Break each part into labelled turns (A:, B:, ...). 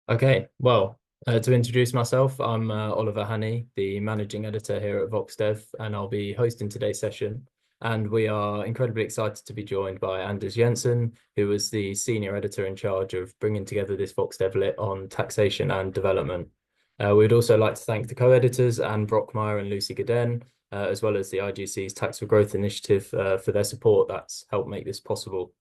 A: Okay, well, to introduce myself, I'm Oliver Hannay, the managing editor here at VoxDev, and I'll be hosting today's session. And we are incredibly excited to be joined by Anders Jensen, who was the senior editor in charge of bringing together this VoxDevLit on taxation and development. We'd also like to thank the co-editors, Anne Brockmeyer and Lucy Gooden, as well as the IGC's Tax for Growth initiative for their support that's helped make this possible.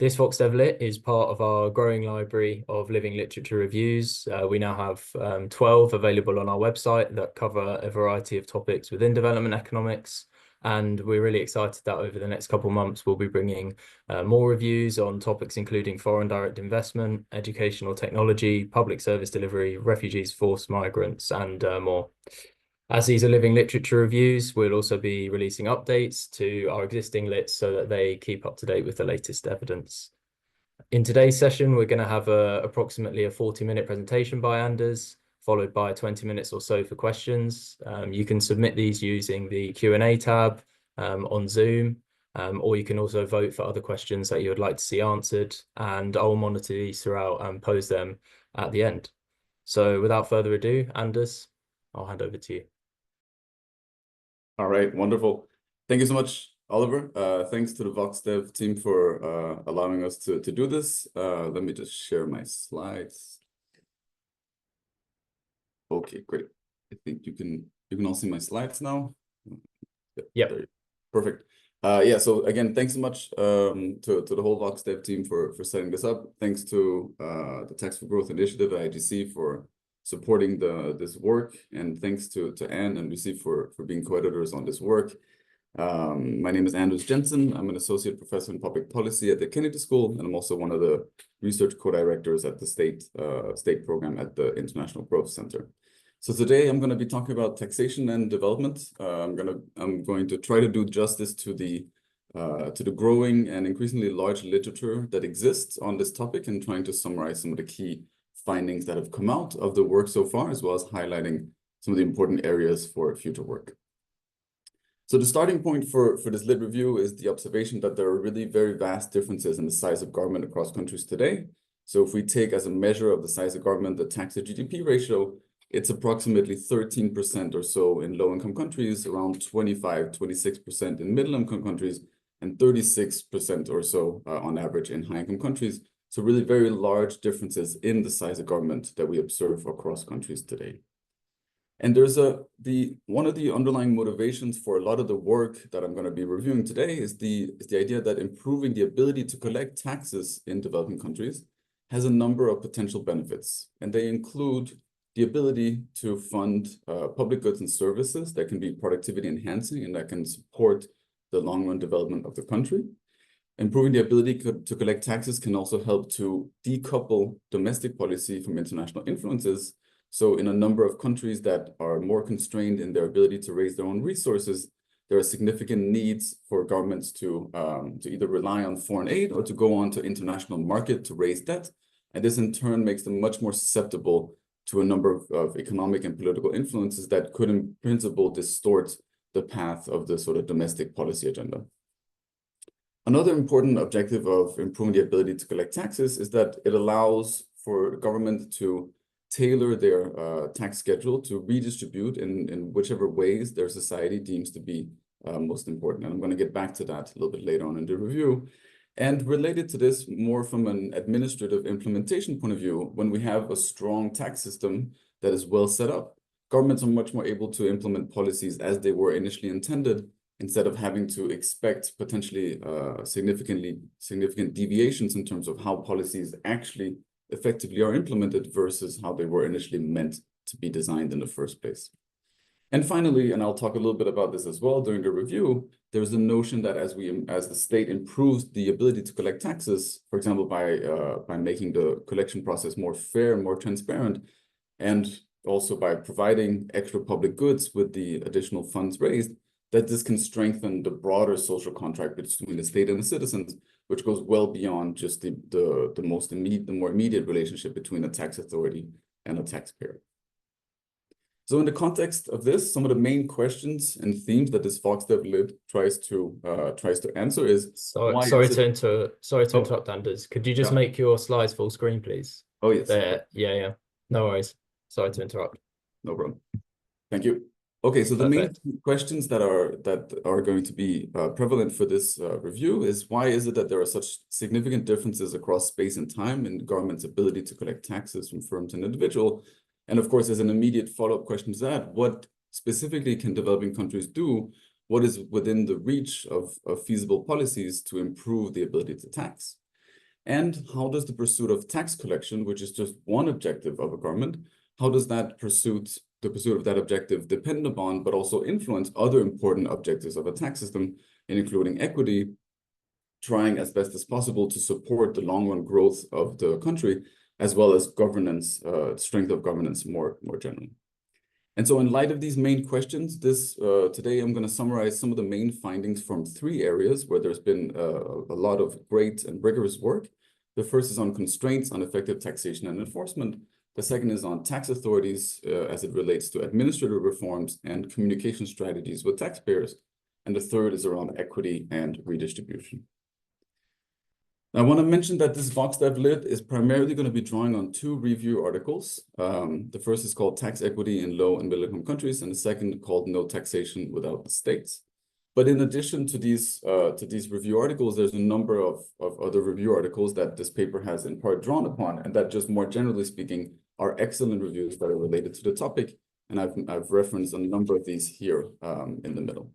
A: This VoxDevLit is part of our growing library of living literature reviews. We now have 12 available on our website that cover a variety of topics within development economics. And we're really excited that over the next couple of months, we'll be bringing more reviews on topics including foreign direct investment, educational technology, public service delivery, refugees, forced migrants, and more. As these are living literature reviews, we'll also be lreleasing updates to our existing lits so that they keep up to date with the latest evidence. In today's session, we're going to have approximately a 40-minute presentation by Anders, followed by 20 minutes or so for questions. You can submit these using the Q&A tab on Zoom, or you can also vote for other questions that you would like to see answered, and I'll monitor these throughout and pose them at the end. So without further ado, Anders, I'll hand over to you.
B: All right, wonderful. Thank you so much, Oliver. Thanks to the VoxDev team for allowing us to do this. Let me just share my slides. Okay, great. I think you can all see my slides now.
A: Yep.
B: Perfect. Yeah, so again, thanks so much to the whole VoxDev team for setting this up. Thanks to the Tax for Growth initiative at IGC for supporting this work, and thanks to Anne and Lucy for being co-editors on this work. My name is Anders Jensen. I'm an associate professor in public policy at the Kennedy School, and I'm also one of the research co-directors at the state program at the International Growth Center. So today I'm going to be talking about taxation and development. I'm going to try to do justice to the growing and increasingly large literature that exists on this topic, and trying to summarize some of the key findings that have come out of the work so far, as well as highlighting some of the important areas for future work. So the starting point for this lit review is the observation that there are really very vast differences in the size of government across countries today. So if we take as a measure of the size of government the tax to GDP ratio, it's approximately 13% or so in low-income countries, around 26% in middle-income countries, and 36% or so on average in high-income countries. So really very large differences in the size of government that we observe across countries today. And there's one of the underlying motivations for a lot of the work that I'm going to be reviewing today is the idea that improving the ability to collect taxes in developing countries has a number of potential benefits. And they include the ability to fund public goods and services that can be productivity enhancing and that can support the long-run development of the country. Improving the ability to collect taxes can also help to decouple domestic policy from international influences. So in a number of countries that are more constrained in their ability to raise their own resources, there are significant needs for governments to either rely on foreign aid or to go on to international market to raise debt. And this in turn makes them much more susceptible to a number of economic and political influences that could in principle distort the path of the sort of domestic policy agenda. Another important objective of improving the ability to collect taxes is that it allows for the government to tailor their tax schedule to redistribute in whichever ways their society deems to be most important. And I'm going to get back to that a little bit later on in the review. And related to this, more from an administrative implementation point of view, when we have a strong tax system that is well set up, governments are much more able to implement policies as they were initially intended, instead of having to expect potentially significant deviations in terms of how policies actually effectively are implemented versus how they were initially meant to be designed in the first place. And finally, and I'll talk a little bit about this as well during the review, there's a notion that as the state improves the ability to collect taxes, for example, by making the collection process more fair and more transparent, and also by providing extra public goods with the additional funds raised, that this can strengthen the broader social contract between the state and the citizens, which goes well beyond just the more immediate relationship between a tax authority and a taxpayer. So in the context of this, some of the main questions and themes that this VoxDevLit tries to answer is
A: sorry to interrupt, Anders. Could you just make your slides full screen, please?
B: Oh, yes.
A: There, yeah. No worries. Sorry to interrupt.
B: No problem. Thank you. Okay, so the main
A: Perfect.
B: questions that are going to be prevalent for this review is, why is it that there are such significant differences across space and time in government's ability to collect taxes from firms and individuals? And of course, as an immediate follow-up question to that, what specifically can developing countries do? What is within the reach of feasible policies to improve the ability to tax? And how does the pursuit of tax collection, which is just one objective of a government, how does the pursuit of that objective depend upon, but also influence other important objectives of a tax system, including equity, trying as best as possible to support the long-run growth of the country, as well as governance, strength of governance more generally. And so in light of these main questions, today I'm going to summarize some of the main findings from 3 areas where there's been a lot of great and rigorous work. The first is on constraints on effective taxation and enforcement. The second is on tax authorities as it relates to administrative reforms and communication strategies with taxpayers. And the third is around equity and redistribution. I want to mention that this VoxDevLit is primarily going to be drawing on 2 review articles. The first is called Tax Equity in Low and Middle Income Countries, and the second called No Taxation Without the States. But in addition to these review articles, there's a number of other review articles that this paper has in part drawn upon, and that just more generally speaking are excellent reviews that are related to the topic. And I've referenced a number of these here in the middle.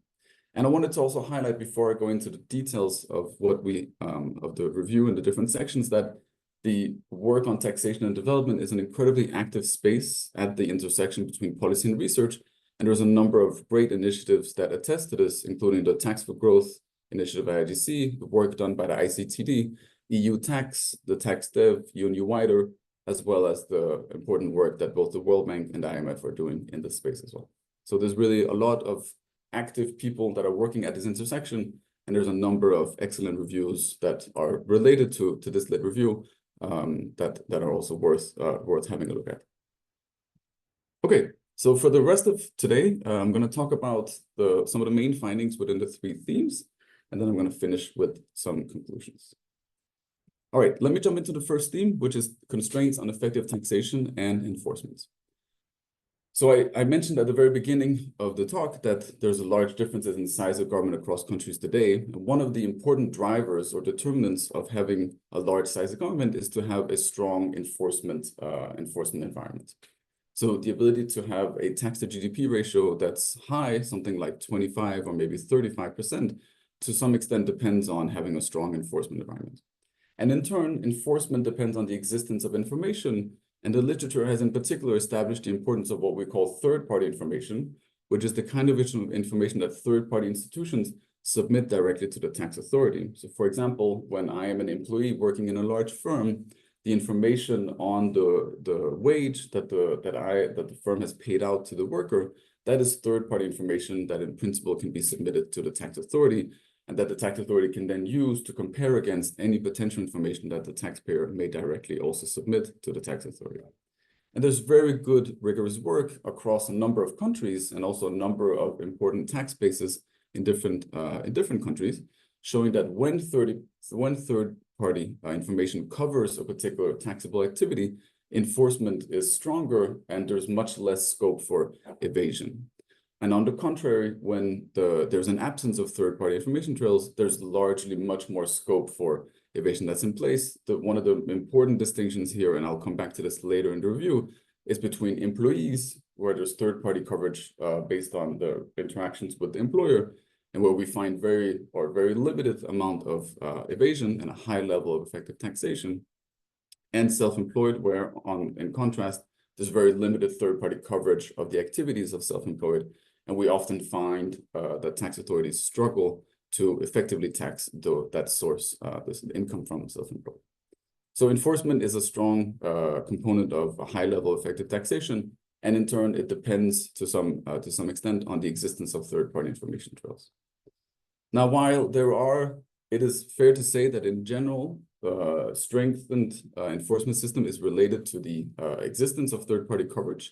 B: And I wanted to also highlight, before I go into the details of what of the review in the different sections, that the work on taxation and development is an incredibly active space at the intersection between policy and research. And there's a number of great initiatives that attest to this, including the Tax for Growth initiative by IGC, the work done by the ICTD, EU Tax, the TaxDev, UNU Wider, as well as the important work that both the World Bank and the IMF are doing in this space as well. So there's really a lot of active people that are working at this intersection, and there's a number of excellent reviews that are related to this lit review that are also worth having a look at. Okay, so for the rest of today, I'm going to talk about some of the main findings within the 3 themes, and then I'm going to finish with some conclusions. All right, let me jump into the first theme, which is constraints on effective taxation and enforcement. So I mentioned at the very beginning of the talk that there's a large differences in the size of government across countries today. And one of the important drivers or determinants of having a large size of government is to have a strong enforcement environment. So the ability to have a tax to GDP ratio that's high, something like 25 or maybe 35%, to some extent depends on having a strong enforcement environment. And in turn, enforcement depends on the existence of information. And the literature has in particular established the importance of what we call third-party information, which is the kind of information that third-party institutions submit directly to the tax authority. So for example, when I am an employee working in a large firm, the information on the wage that the firm has paid out to the worker, that is third-party information that in principle can be submitted to the tax authority, and that the tax authority can then use to compare against any potential information that the taxpayer may directly also submit to the tax authority. And there's very good rigorous work across a number of countries and also a number of important tax bases in different countries, showing that when third-party information covers a particular taxable activity, enforcement is stronger and there's much less scope for evasion. And on the contrary, when there's an absence of third-party information trails, there's largely much more scope for evasion that's in place. One of the important distinctions here, and I'll come back to this later in the review, is between employees, where there's third-party coverage based on the interactions with the employer, and where we find very limited amount of evasion and a high level of effective taxation, and self-employed, where in contrast, there's very limited third-party coverage of the activities of self-employed. And we often find that tax authorities struggle to effectively tax that source, this income from self-employed. So enforcement is a strong component of a high level of effective taxation, and in turn, it depends to some extent on the existence of third-party information trails. Now, while it is fair to say that in general, strengthened enforcement system is related to the existence of third-party coverage,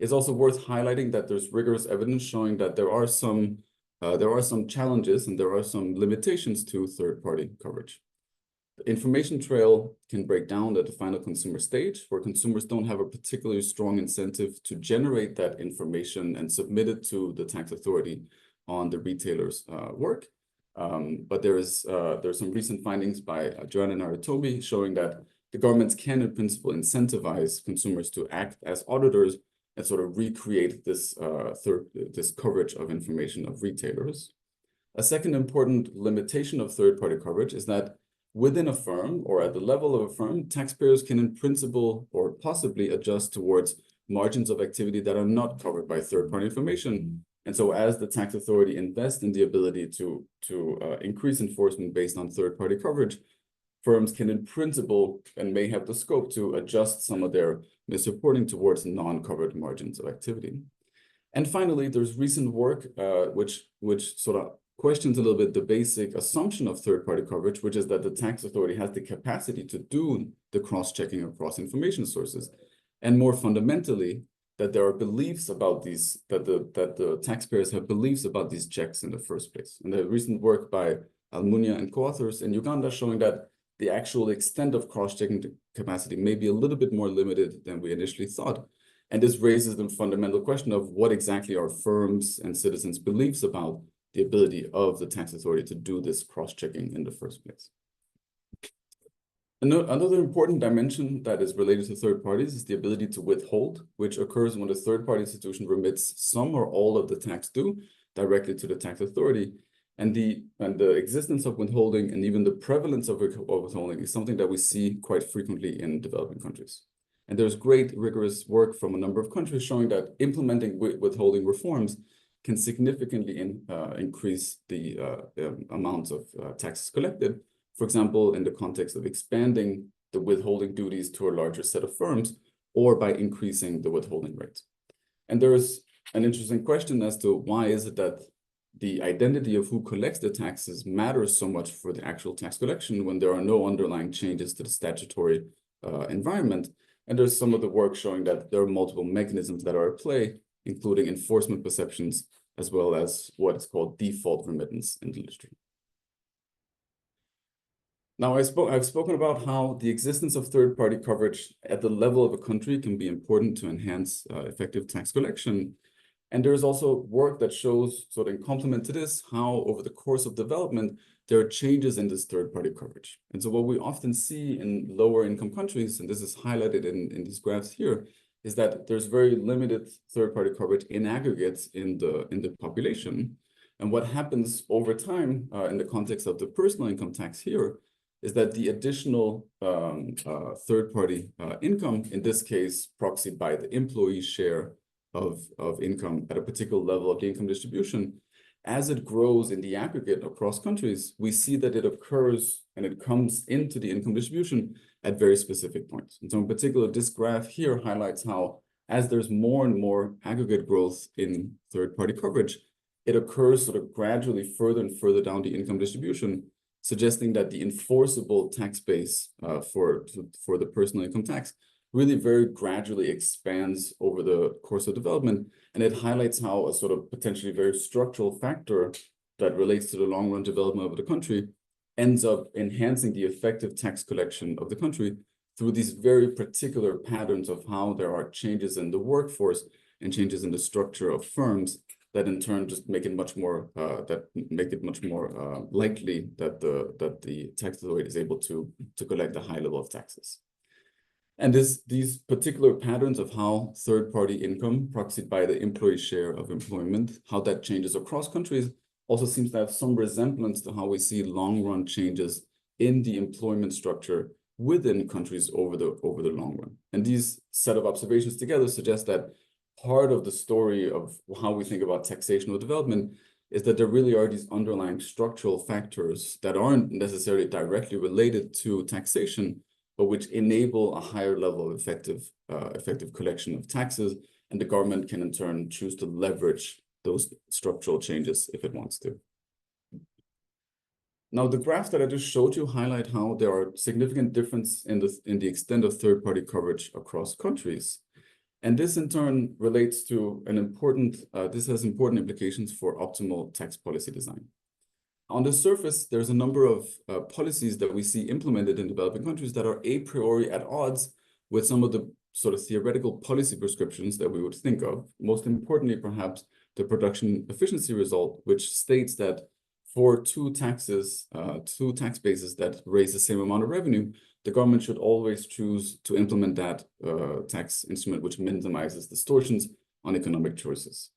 B: it's also worth highlighting that there's rigorous evidence showing that there are some challenges and there are some limitations to third-party coverage. The information trail can break down at the final consumer stage, where consumers don't have a particularly strong incentive to generate that information and submit it to the tax authority on the retailer's work. But there's some recent findings by Joanna Naritobi showing that the governments can, in principle, incentivize consumers to act as auditors and sort of recreate this this coverage of information of retailers. A second important limitation of third-party coverage is that within a firm or at the level of a firm, taxpayers can, in principle, or possibly adjust towards margins of activity that are not covered by third-party information. And so as the tax authority invests in the ability to increase enforcement based on third-party coverage, firms can, in principle, and may have the scope to adjust some of their misreporting towards non-covered margins of activity. And finally, there's recent work which sort of questions a little bit the basic assumption of third-party coverage, which is that the tax authority has the capacity to do the cross-checking across information sources. And more fundamentally, that there are beliefs about these, that the taxpayers have beliefs about these checks in the first place. And the recent work by Almunia and co-authors in Uganda showing that the actual extent of cross-checking capacity may be a little bit more limited than we initially thought. And this raises the fundamental question of what exactly are firms and citizens' beliefs about the ability of the tax authority to do this cross-checking in the first place. Another important dimension that is related to third parties is the ability to withhold, which occurs when a third-party institution remits some or all of the tax due directly to the tax authority. And the existence of withholding and even the prevalence of withholding is something that we see quite frequently in developing countries. And there's great rigorous work from a number of countries showing that implementing withholding reforms can significantly increase the amounts of taxes collected. For example, in the context of expanding the withholding duties to a larger set of firms, or by increasing the withholding rate. And there is an interesting question as to why is it that the identity of who collects the taxes matters so much for the actual tax collection when there are no underlying changes to the statutory environment. And there's some of the work showing that there are multiple mechanisms that are at play, including enforcement perceptions, as well as what is called default remittance in the industry. Now, I've spoken about how the existence of third-party coverage at the level of a country can be important to enhance effective tax collection. And there's also work that shows, sort of in complement to this, how over the course of development, there are changes in this third-party coverage. And so what we often see in lower income countries, and this is highlighted in these graphs here, is that there's very limited third-party coverage in aggregate in the population. And what happens over time in the context of the personal income tax here is that the additional third-party income, in this case, proxied by the employee share of income at a particular level of the income distribution, as it grows in the aggregate across countries, we see that it occurs and it comes into the income distribution at very specific points. And so in particular, this graph here highlights how as there's more and more aggregate growth in third-party coverage, it occurs sort of gradually further and further down the income distribution, suggesting that the enforceable tax base for the personal income tax really very gradually expands over the course of development. And it highlights how a sort of potentially very structural factor that relates to the long-run development of the country ends up enhancing the effective tax collection of the country through these very particular patterns of how there are changes in the workforce and changes in the structure of firms that in turn just make it much more likely that the tax authority is able to collect a high level of taxes. And these particular patterns of how third-party income, proxied by the employee share of employment, how that changes across countries, also seems to have some resemblance to how we see long-run changes in the employment structure within countries over the long run. And these set of observations together suggest that part of the story of how we think about taxation or development is that there really are these underlying structural factors that aren't necessarily directly related to taxation, but which enable a higher level of effective collection of taxes, and the government can in turn choose to leverage those structural changes if it wants to. Now, the graphs that I just showed you highlight how there are significant differences in the extent of third-party coverage across countries. And this in turn relates to this has important implications for optimal tax policy design. on the surface, there's a number of policies that we see implemented in developing countries that are a priori at odds with some of the sort of theoretical policy prescriptions that we would think of. Most importantly, perhaps, the production efficiency result, which states that for two tax bases that raise the same amount of revenue, the government should always choose to implement that tax instrument which minimizes distortions on economic choices.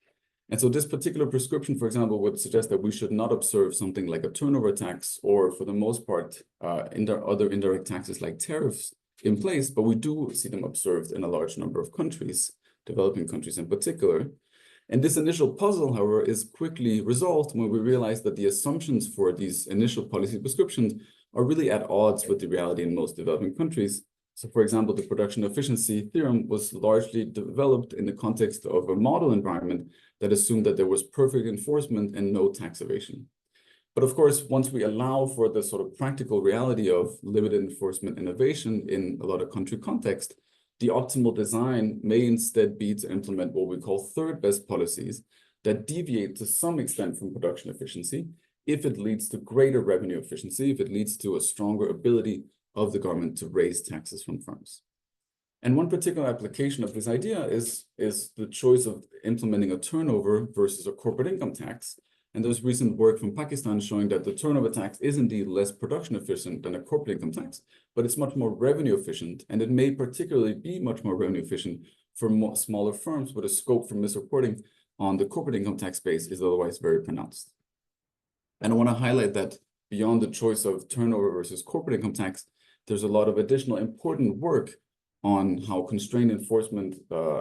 B: And so this particular prescription, for example, would suggest that we should not observe something like a turnover tax or, for the most part, other indirect taxes like tariffs in place, but we do see them observed in a large number of countries, developing countries in particular. And this initial puzzle, however, is quickly resolved when we realize that the assumptions for these initial policy prescriptions are really at odds with the reality in most developing countries. So, for example, the production efficiency theorem was largely developed in the context of a model environment that assumed that there was perfect enforcement and no tax evasion. But of course, once we allow for the sort of practical reality of limited enforcement innovation in a lot of country context, the optimal design may instead be to implement what we call third best policies that deviate to some extent from production efficiency if it leads to greater revenue efficiency, if it leads to a stronger ability of the government to raise taxes from firms. And one particular application of this idea is the choice of implementing a turnover versus a corporate income tax. And there's recent work from Pakistan showing that the turnover tax is indeed less production efficient than a corporate income tax, but it's much more revenue efficient. And it may particularly be much more revenue efficient for smaller firms where the scope for misreporting on the corporate income tax base is otherwise very pronounced. And I want to highlight that beyond the choice of turnover versus corporate income tax, there's a lot of additional important work on how constrained enforcement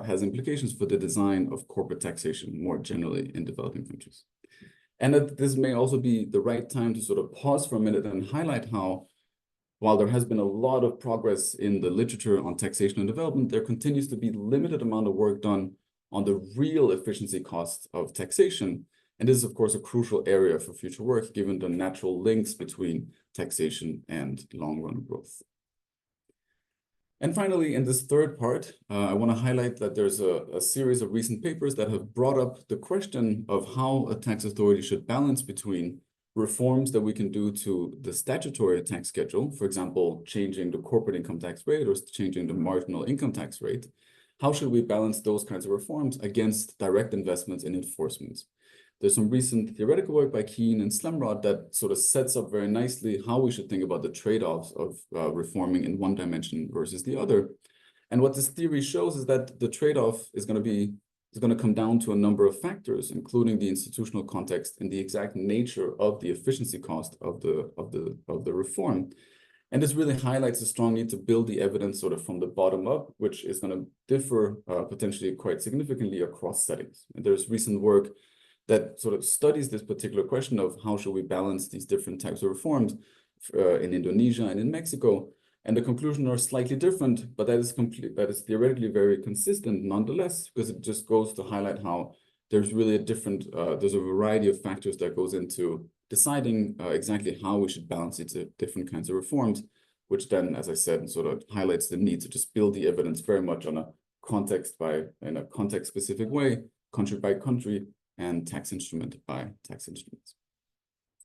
B: has implications for the design of corporate taxation more generally in developing countries. And that this may also be the right time to sort of pause for a minute and highlight how, while there has been a lot of progress in the literature on taxation and development, there continues to be limited amount of work done on the real efficiency costs of taxation. And this is, of course, a crucial area for future work, given the natural links between taxation and long-run growth. And finally, in this third part, I want to highlight that there's a series of recent papers that have brought up the question of how a tax authority should balance between reforms that we can do to the statutory tax schedule, for example, changing the corporate income tax rate or changing the marginal income tax rate. How should we balance those kinds of reforms against direct investments in enforcement? There's some recent theoretical work by Keane and Slemrod that sort of sets up very nicely how we should think about the trade-offs of reforming in one dimension versus the other. And what this theory shows is that the trade-off is going to come down to a number of factors, including the institutional context and the exact nature of the efficiency cost of the reform. And this really highlights a strong need to build the evidence sort of from the bottom up, which is going to differ potentially quite significantly across settings. And there's recent work that sort of studies this particular question of how should we balance these different types of reforms in Indonesia and in Mexico. And the conclusions are slightly different, but that is theoretically very consistent nonetheless, because it just goes to highlight how there's really there's a variety of factors that goes into deciding exactly how we should balance these different kinds of reforms, which then, as I said, sort of highlights the need to just build the evidence very much on in a context-specific way, country by country, and tax instrument by tax instruments.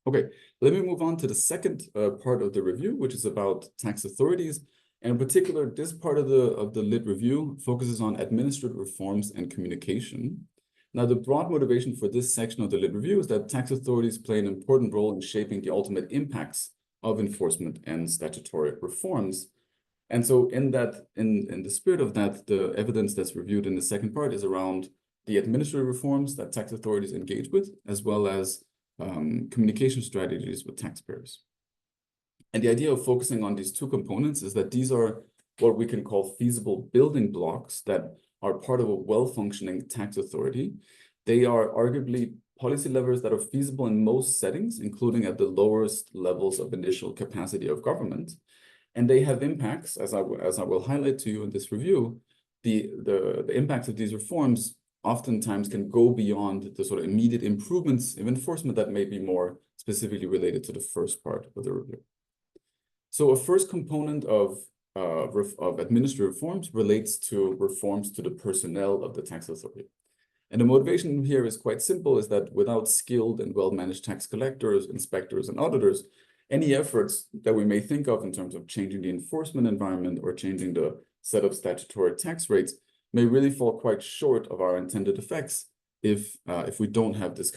B: Okay, let me move on to the second part of the review, which is about tax authorities. And in particular, this part of the lit review focuses on administrative reforms and communication. Now, the broad motivation for this section of the lit review is that tax authorities play an important role in shaping the ultimate impacts of enforcement and statutory reforms. And so in the spirit of that, the evidence that's reviewed in the second part is around the administrative reforms that tax authorities engage with, as well as communication strategies with taxpayers. And the idea of focusing on these two components is that these are what we can call feasible building blocks that are part of a well-functioning tax authority. They are arguably policy levers that are feasible in most settings, including at the lowest levels of initial capacity of government. And they have impacts, as I will highlight to you in this review. The impacts of these reforms oftentimes can go beyond the sort of immediate improvements of enforcement that may be more specifically related to the first part of the review. So a first component of administrative reforms relates to reforms to the personnel of the tax authority. And the motivation here is quite simple, is that without skilled and well-managed tax collectors, inspectors, and auditors, any efforts that we may think of in terms of changing the enforcement environment or changing the set of statutory tax rates may really fall quite short of our intended effects if we don't have this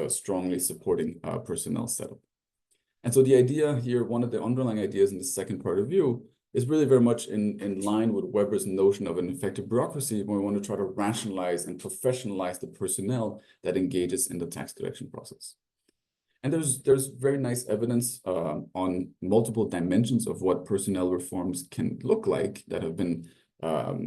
B: strongly supporting personnel setup. And so the idea here, one of the underlying ideas in the second part of view, is really very much in line with Weber's notion of an effective bureaucracy, when we want to try to rationalize and professionalize the personnel that engages in the tax collection process. And there's very nice evidence on multiple dimensions of what personnel reforms can look like that have been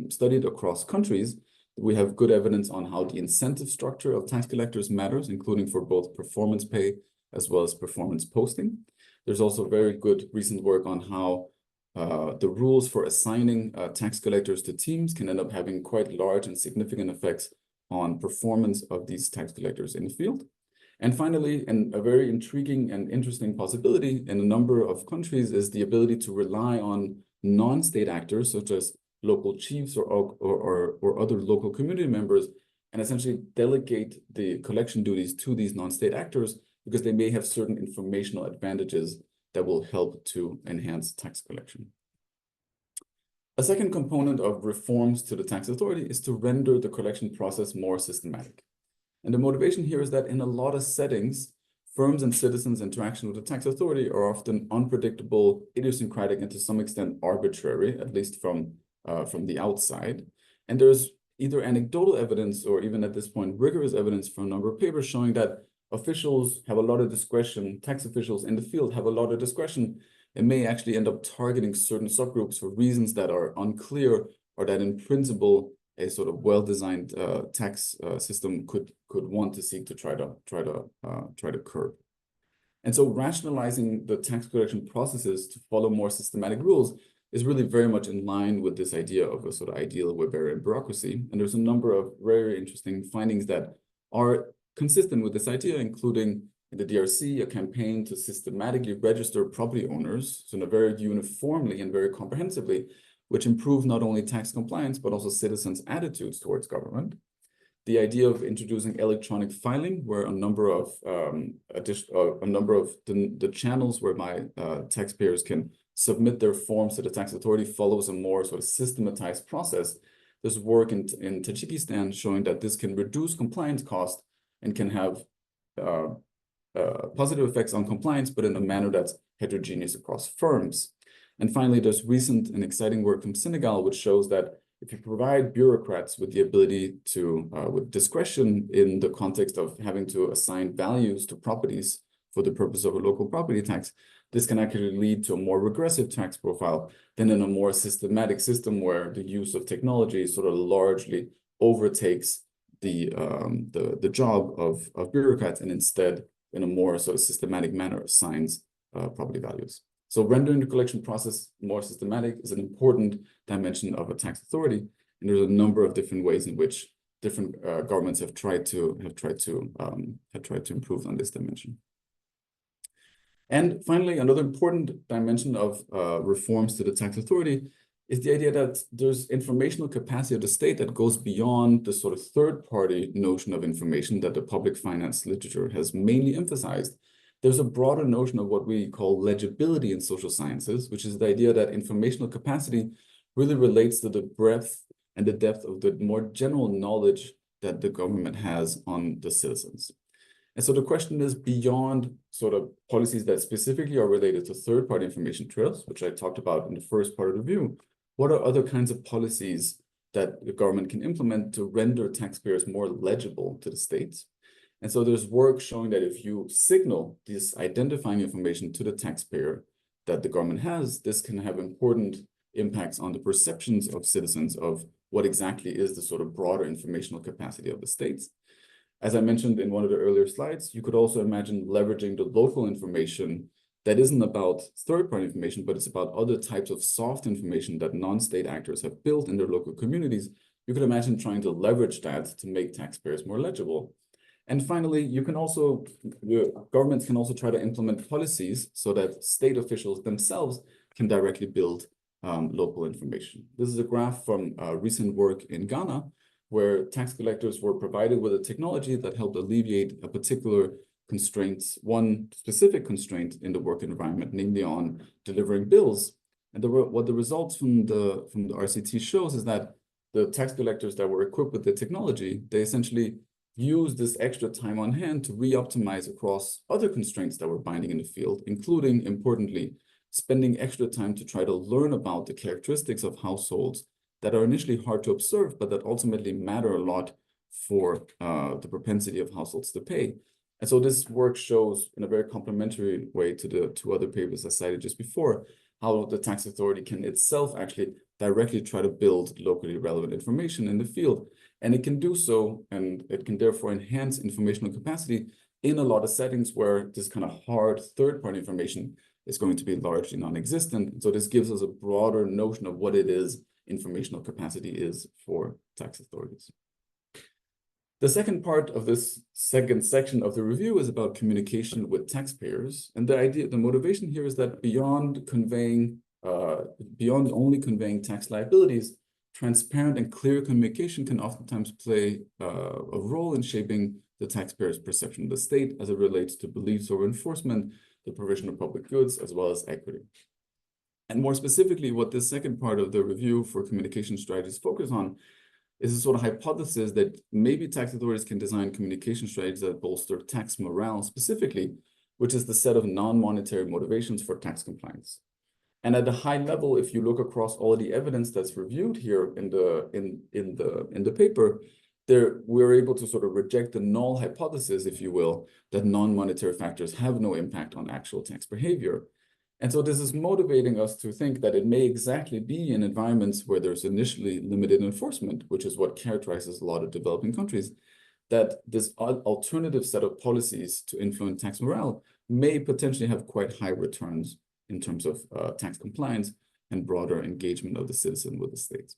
B: studied across countries. We have good evidence on how the incentive structure of tax collectors matters, including for both performance pay as well as performance posting. There's also very good recent work on how the rules for assigning tax collectors to teams can end up having quite large and significant effects on performance of these tax collectors in the field. And finally, and a very intriguing and interesting possibility in a number of countries is the ability to rely on non-state actors, such as local chiefs or other local community members, and essentially delegate the collection duties to these non-state actors because they may have certain informational advantages that will help to enhance tax collection. A second component of reforms to the tax authority is to render the collection process more systematic. And the motivation here is that in a lot of settings, firms and citizens' interaction with the tax authority are often unpredictable, idiosyncratic, and to some extent arbitrary, at least from the outside. And there's either anecdotal evidence or even at this point rigorous evidence from a number of papers showing that officials have a lot of discretion, tax officials in the field have a lot of discretion, and may actually end up targeting certain subgroups for reasons that are unclear, or that in principle a sort of well-designed tax system could want to seek to try to curb. And so rationalizing the tax collection processes to follow more systematic rules is really very much in line with this idea of a sort of ideal Weberian bureaucracy. And there's a number of very interesting findings that are consistent with this idea, including in the DRC, a campaign to systematically register property owners, so in a very uniformly and very comprehensively, which improve not only tax compliance, but also citizens' attitudes towards government. The idea of introducing electronic filing, where a number of the channels whereby taxpayers can submit their forms to the tax authority follows a more sort of systematized process. There's work in Tajikistan showing that this can reduce compliance costs and can have positive effects on compliance, but in a manner that's heterogeneous across firms. And finally, there's recent and exciting work from Senegal, which shows that if you provide bureaucrats with the ability to, with discretion in the context of having to assign values to properties for the purpose of a local property tax, this can actually lead to a more regressive tax profile than in a more systematic system where the use of technology sort of largely overtakes the job of bureaucrats, and instead in a more sort of systematic manner assigns property values. So rendering the collection process more systematic is an important dimension of a tax authority, and there's a number of different ways in which different governments have tried to improve on this dimension. And finally, another important dimension of reforms to the tax authority is the idea that there's informational capacity of the state that goes beyond the sort of third-party notion of information that the public finance literature has mainly emphasized. There's a broader notion of what we call legibility in social sciences, which is the idea that informational capacity really relates to the breadth and the depth of the more general knowledge that the government has on the citizens. And so the question is, beyond sort of policies that specifically are related to third-party information trails, which I talked about in the first part of the review, what are other kinds of policies that the government can implement to render taxpayers more legible to the states? And so there's work showing that if you signal this identifying information to the taxpayer that the government has, this can have important impacts on the perceptions of citizens of what exactly is the sort of broader informational capacity of the states. As I mentioned in one of the earlier slides, you could also imagine leveraging the local information that isn't about third-party information, but it's about other types of soft information that non-state actors have built in their local communities. You could imagine trying to leverage that to make taxpayers more legible. And finally, governments can also try to implement policies so that state officials themselves can directly build local information. This is a graph from recent work in Ghana, where tax collectors were provided with a technology that helped alleviate a particular constraint, one specific constraint in the work environment, namely on delivering bills. And what the results from the RCT shows is that the tax collectors that were equipped with the technology, they essentially use this extra time on hand to re-optimize across other constraints that were binding in the field, including, importantly, spending extra time to try to learn about the characteristics of households that are initially hard to observe, but that ultimately matter a lot for the propensity of households to pay. And so this work shows, in a very complementary way to the two other papers I cited just before, how the tax authority can itself actually directly try to build locally relevant information in the field. And it can do so, and it can therefore enhance informational capacity in a lot of settings where this kind of hard third-party information is going to be largely non-existent. So this gives us a broader notion of what it is informational capacity is for tax authorities. The second part of this second section of the review is about communication with taxpayers. And the motivation here is that beyond only conveying tax liabilities, transparent and clear communication can oftentimes play a role in shaping the taxpayer's perception of the state as it relates to beliefs over enforcement, the provision of public goods, as well as equity. And more specifically, what this second part of the review for communication strategies focus on is a sort of hypothesis that maybe tax authorities can design communication strategies that bolster tax morale specifically, which is the set of non-monetary motivations for tax compliance. And at a high level, if you look across all of the evidence that's reviewed here in the paper, we're able to sort of reject the null hypothesis, if you will, that non-monetary factors have no impact on actual tax behavior. And so this is motivating us to think that it may exactly be in environments where there's initially limited enforcement, which is what characterizes a lot of developing countries, that this alternative set of policies to influence tax morale may potentially have quite high returns in terms of tax compliance and broader engagement of the citizen with the state.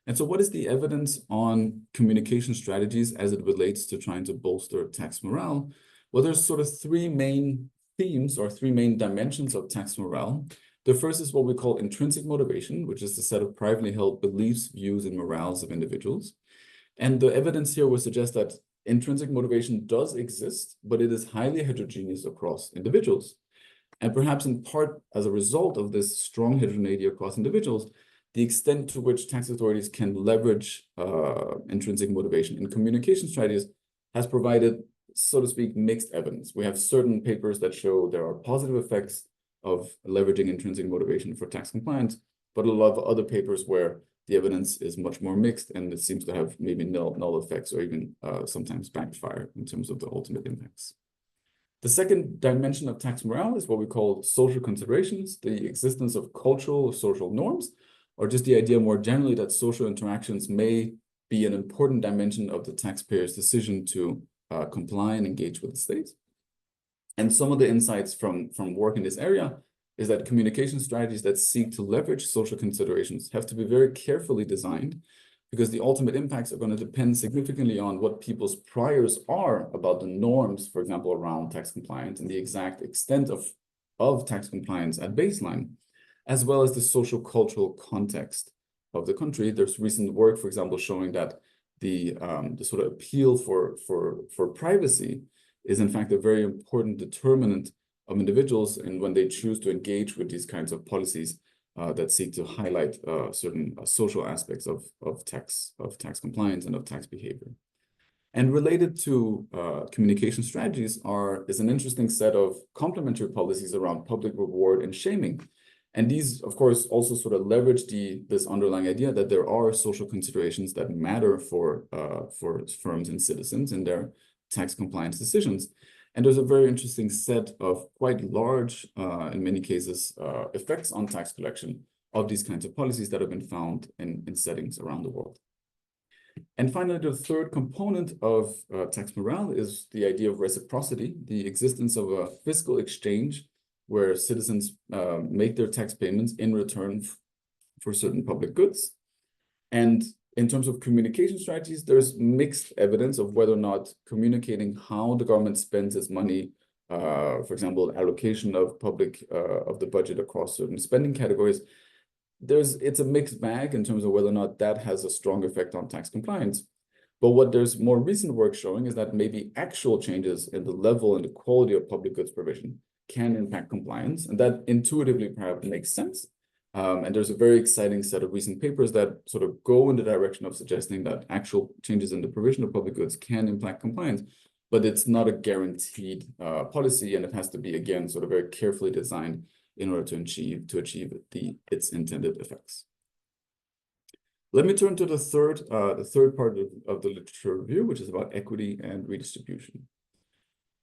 B: And so what is the evidence on communication strategies as it relates to trying to bolster tax morale? Well, there's sort of three main themes or three main dimensions of tax morale. The first is what we call intrinsic motivation, which is the set of privately held beliefs, views, and morals of individuals. And the evidence here would suggest that intrinsic motivation does exist, but it is highly heterogeneous across individuals. And perhaps in part as a result of this strong heterogeneity across individuals, the extent to which tax authorities can leverage intrinsic motivation in communication strategies has provided, so to speak, mixed evidence. We have certain papers that show there are positive effects of leveraging intrinsic motivation for tax compliance, but a lot of other papers where the evidence is much more mixed and it seems to have maybe null effects or even sometimes backfire in terms of the ultimate impacts. The second dimension of tax morale is what we call social considerations, the existence of cultural or social norms, or just the idea more generally that social interactions may be an important dimension of the taxpayer's decision to comply and engage with the state. And some of the insights from work in this area is that communication strategies that seek to leverage social considerations have to be very carefully designed because the ultimate impacts are going to depend significantly on what people's priors are about the norms, for example, around tax compliance and the exact extent of tax compliance at baseline, as well as the social cultural context of the country. There's recent work, for example, showing that the sort of appeal for privacy is in fact a very important determinant of individuals and when they choose to engage with these kinds of policies that seek to highlight certain social aspects of tax compliance and of tax behavior. And related to communication strategies is an interesting set of complementary policies around public reward and shaming. And these, of course, also sort of leverage this underlying idea that there are social considerations that matter for firms and citizens in their tax compliance decisions. And there's a very interesting set of quite large, in many cases, effects on tax collection of these kinds of policies that have been found in settings around the world. And finally, the third component of tax morale is the idea of reciprocity, the existence of a fiscal exchange where citizens make their tax payments in return for certain public goods. And in terms of communication strategies, there's mixed evidence of whether or not communicating how the government spends its money, for example, allocation of the budget across certain spending categories, it's a mixed bag in terms of whether or not that has a strong effect on tax compliance. But what there's more recent work showing is that maybe actual changes in the level and the quality of public goods provision can impact compliance, and that intuitively perhaps makes sense. And there's a very exciting set of recent papers that sort of go in the direction of suggesting that actual changes in the provision of public goods can impact compliance, but it's not a guaranteed policy, and it has to be, again, sort of very carefully designed in order to achieve its intended effects. Let me turn to the third part of the literature review, which is about equity and redistribution.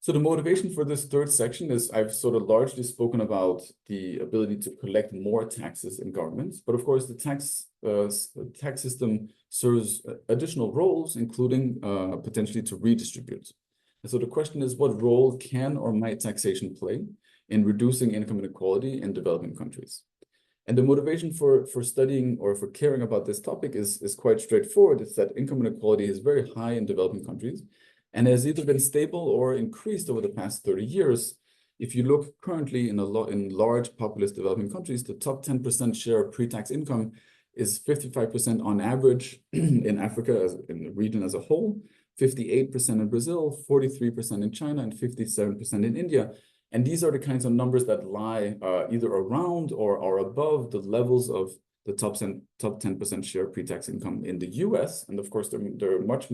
B: So the motivation for this third section is I've sort of largely spoken about the ability to collect more taxes in governments, but of course the tax system serves additional roles, including potentially to redistribute. And so the question is, what role can or might taxation play in reducing income inequality in developing countries? And the motivation for studying or for caring about this topic is quite straightforward. It's that income inequality is very high in developing countries and has either been stable or increased over the past 30 years. If you look currently in large populous developing countries, the top 10% share of pre-tax income is 55% on average in Africa, in the region as a whole, 58% in Brazil, 43% in China, and 57% in India. And these are the kinds of numbers that lie either around or are above the levels of the top 10% share of pre-tax income in the US. And of course, there are much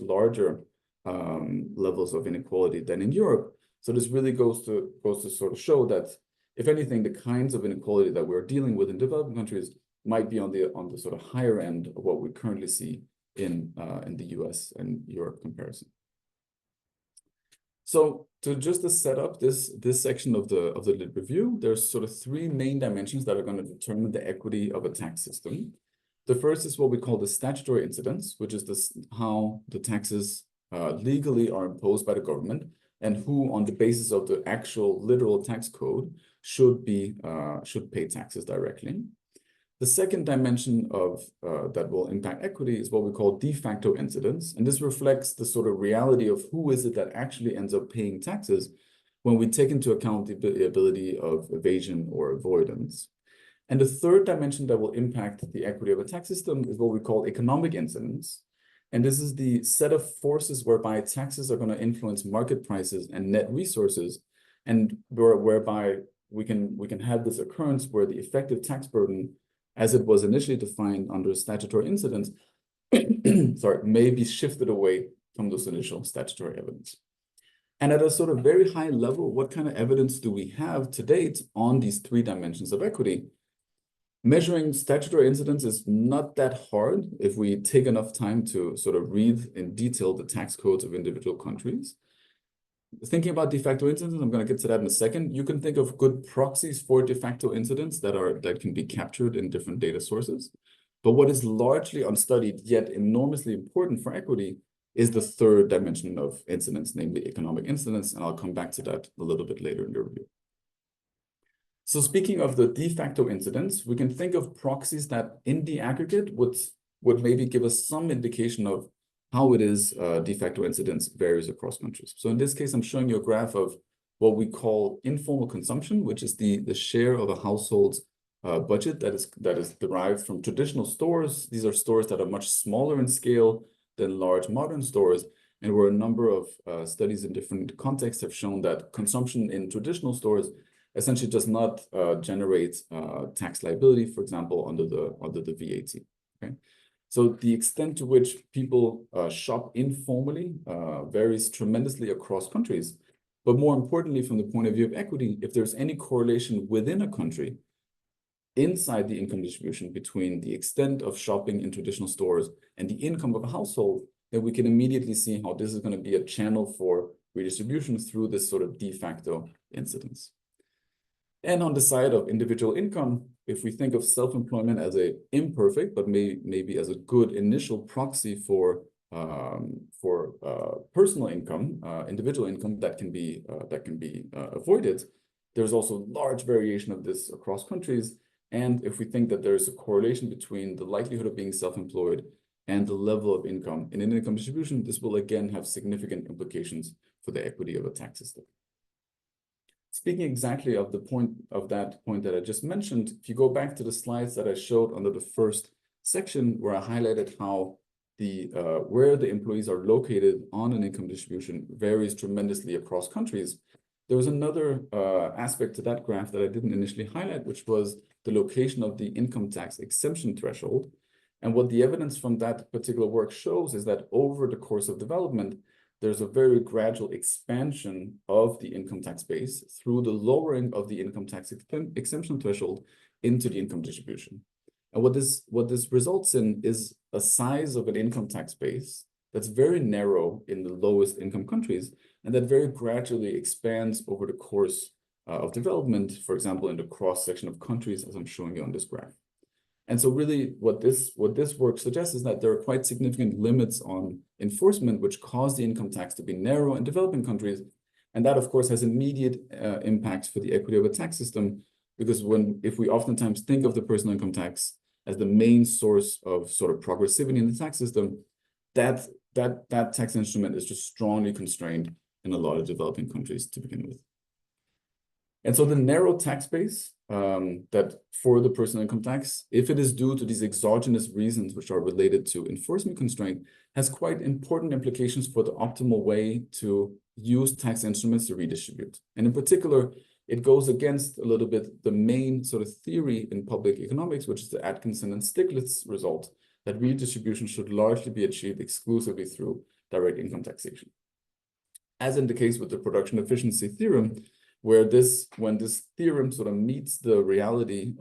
B: larger levels of inequality than in Europe. So this really goes to sort of show that, if anything, the kinds of inequality that we're dealing with in developing countries might be on the sort of higher end of what we currently see in the US and Europe comparison. So just to set up this section of the lit review, there's sort of three main dimensions that are going to determine the equity of a tax system. The first is what we call the statutory incidence, which is how the taxes legally are imposed by the government, and who, on the basis of the actual literal tax code, should pay taxes directly. The second dimension that will impact equity is what we call de facto incidence, and this reflects the sort of reality of who is it that actually ends up paying taxes when we take into account the ability of evasion or avoidance. And the third dimension that will impact the equity of a tax system is what we call economic incidence. And this is the set of forces whereby taxes are going to influence market prices and net resources, and whereby we can have this occurrence where the effective tax burden, as it was initially defined under statutory incidence, may be shifted away from those initial statutory evidence. And at a sort of very high level, what kind of evidence do we have to date on these three dimensions of equity? Measuring statutory incidence is not that hard if we take enough time to sort of read in detail the tax codes of individual countries. Thinking about de facto incidence, I'm going to get to that in a second. You can think of good proxies for de facto incidence that can be captured in different data sources. But what is largely unstudied, yet enormously important for equity, is the third dimension of incidence, namely economic incidence, and I'll come back to that a little bit later in the review. So speaking of the de facto incidence, we can think of proxies that in the aggregate would maybe give us some indication of how it is de facto incidence varies across countries. So in this case, I'm showing you a graph of what we call informal consumption, which is the share of a household's budget that is derived from traditional stores. These are stores that are much smaller in scale than large modern stores, and where a number of studies in different contexts have shown that consumption in traditional stores essentially does not generate tax liability, for example, under the VAT. Okay, so the extent to which people shop informally varies tremendously across countries. But more importantly, from the point of view of equity, if there's any correlation within a country inside the income distribution between the extent of shopping in traditional stores and the income of a household, then we can immediately see how this is going to be a channel for redistribution through this sort of de facto incidence. And on the side of individual income, if we think of self-employment as a imperfect, but maybe as a good initial proxy for personal income, individual income that can be avoided, there's also large variation of this across countries. And if we think that there's a correlation between the likelihood of being self-employed and the level of income in an income distribution, this will again have significant implications for the equity of a tax system. speaking exactly of that point that I just mentioned, if you go back to the slides that I showed under the first section where I highlighted how where the employees are located on an income distribution varies tremendously across countries. There was another aspect to that graph that I didn't initially highlight, which was the location of the income tax exemption threshold. And what the evidence from that particular work shows is that over the course of development, there's a very gradual expansion of the income tax base through the lowering of the income tax exemption threshold into the income distribution. And what this results in is a size of an income tax base that's very narrow in the lowest income countries, and that very gradually expands over the course of development, for example, in the cross-section of countries, as I'm showing you on this graph. And so really what this work suggests is that there are quite significant limits on enforcement, which cause the income tax to be narrow in developing countries. And that, of course, has immediate impacts for the equity of a tax system, because if we oftentimes think of the personal income tax as the main source of sort of progressivity in the tax system, that tax instrument is just strongly constrained in a lot of developing countries to begin with. And so the narrow tax base that for the personal income tax, if it is due to these exogenous reasons which are related to enforcement constraint, has quite important implications for the optimal way to use tax instruments to redistribute. And in particular, it goes against a little bit the main sort of theory in public economics, which is the Atkinson and Stiglitz result, that redistribution should largely be achieved exclusively through direct income taxation. As in the case with the production efficiency theorem, where when this theorem sort of meets the reality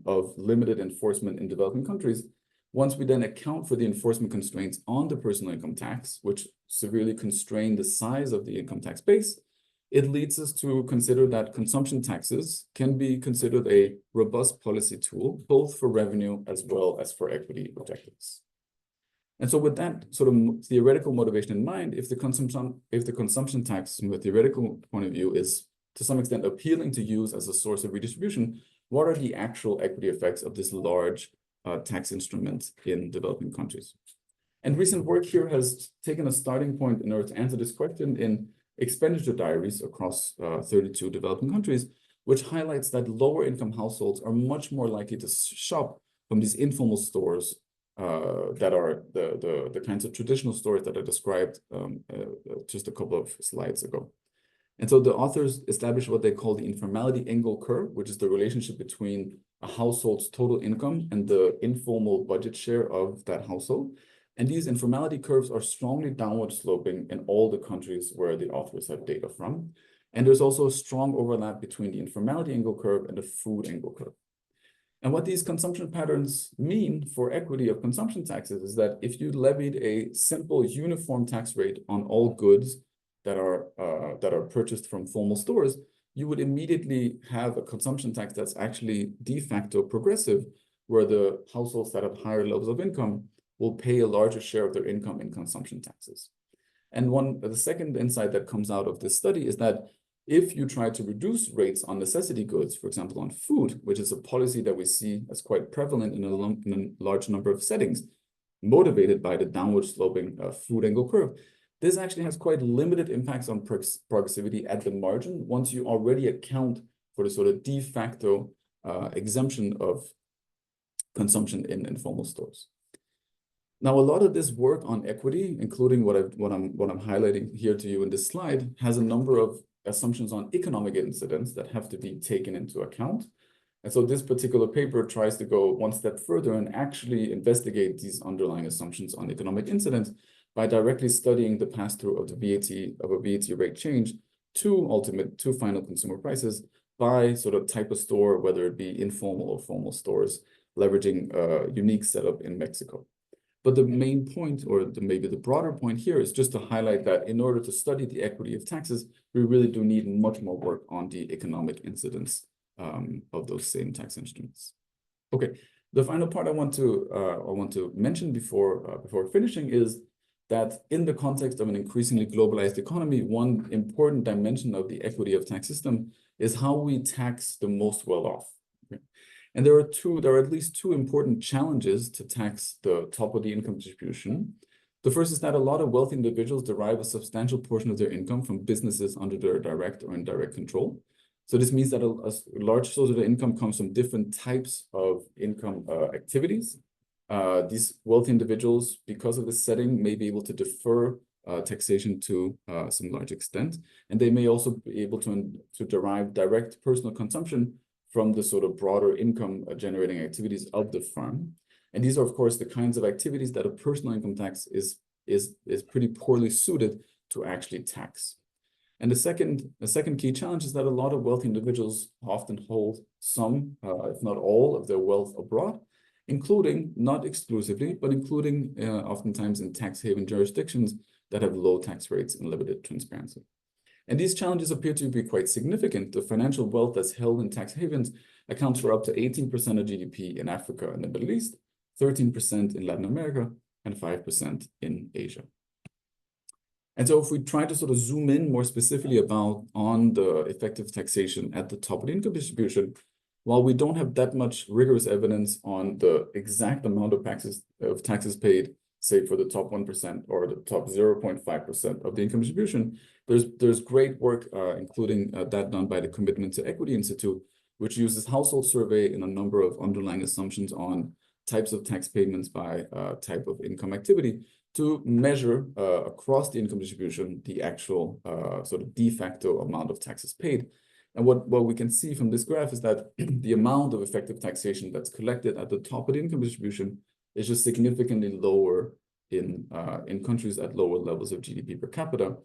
B: of limited enforcement in developing countries, once we then account for the enforcement constraints on the personal income tax, which severely constrain the size of the income tax base, it leads us to consider that consumption taxes can be considered a robust policy tool, both for revenue as well as for equity objectives. And so with that sort of theoretical motivation in mind, if the consumption tax from a theoretical point of view is to some extent appealing to use as a source of redistribution, what are the actual equity effects of this large tax instrument in developing countries? And recent work here has taken a starting point in order to answer this question in expenditure diaries across 32 developing countries, which highlights that lower income households are much more likely to shop from these informal stores that are the kinds of traditional stores that I described just a couple of slides ago. And so the authors established what they call the informality angle curve, which is the relationship between a household's total income and the informal budget share of that household. And these informality curves are strongly downward sloping in all the countries where the authors have data from. And there's also a strong overlap between the informality angle curve and the food angle curve. And what these consumption patterns mean for equity of consumption taxes is that if you levied a simple uniform tax rate on all goods that are purchased from formal stores, you would immediately have a consumption tax that's actually de facto progressive, where the households that have higher levels of income will pay a larger share of their income in consumption taxes. And the second insight that comes out of this study is that if you try to reduce rates on necessity goods, for example, on food, which is a policy that we see as quite prevalent in a large number of settings, motivated by the downward sloping food angle curve, this actually has quite limited impacts on progressivity at the margin once you already account for the sort of de facto exemption of consumption in informal stores. Now, a lot of this work on equity, including what I'm highlighting here to you in this slide, has a number of assumptions on economic incidents that have to be taken into account. And so this particular paper tries to go one step further and actually investigate these underlying assumptions on economic incidents by directly studying the pass-through of a VAT rate change to final consumer prices by sort of type of store, whether it be informal or formal stores, leveraging a unique setup in Mexico. But the main point, or maybe the broader point here, is just to highlight that in order to study the equity of taxes, we really do need much more work on the economic incidence of those same tax instruments. Okay, the final part I want to mention before finishing is that in the context of an increasingly globalized economy, one important dimension of the equity of tax system is how we tax the most well-off. Okay? And there are at least two important challenges to tax the top of the income distribution. The first is that a lot of wealthy individuals derive a substantial portion of their income from businesses under their direct or indirect control. So this means that a large source of the income comes from different types of income activities. These wealthy individuals, because of this setting, may be able to defer taxation to some large extent, and they may also be able to derive direct personal consumption from the sort of broader income generating activities of the firm. And these are, of course, the kinds of activities that a personal income tax is pretty poorly suited to actually tax. And the second key challenge is that a lot of wealthy individuals often hold some, if not all, of their wealth abroad, including, not exclusively, but including oftentimes in tax haven jurisdictions that have low tax rates and limited transparency. And these challenges appear to be quite significant. The financial wealth that's held in tax havens accounts for up to 18% of GDP in Africa and the Middle East, 13% in Latin America, and 5% in Asia. And so if we try to sort of zoom in more specifically on the effective taxation at the top of the income distribution, while we don't have that much rigorous evidence on the exact amount of taxes paid, say for the top 1% or the top 0.5% of the income distribution, there's great work, including that done by the Commitment to Equity Institute, which uses household survey and a number of underlying assumptions on types of tax payments by type of income activity to measure across the income distribution the actual sort of de facto amount of taxes paid. And what we can see from this graph is that the amount of effective taxation that's collected at the top of the income distribution is just significantly lower in countries at lower levels of GDP per capita.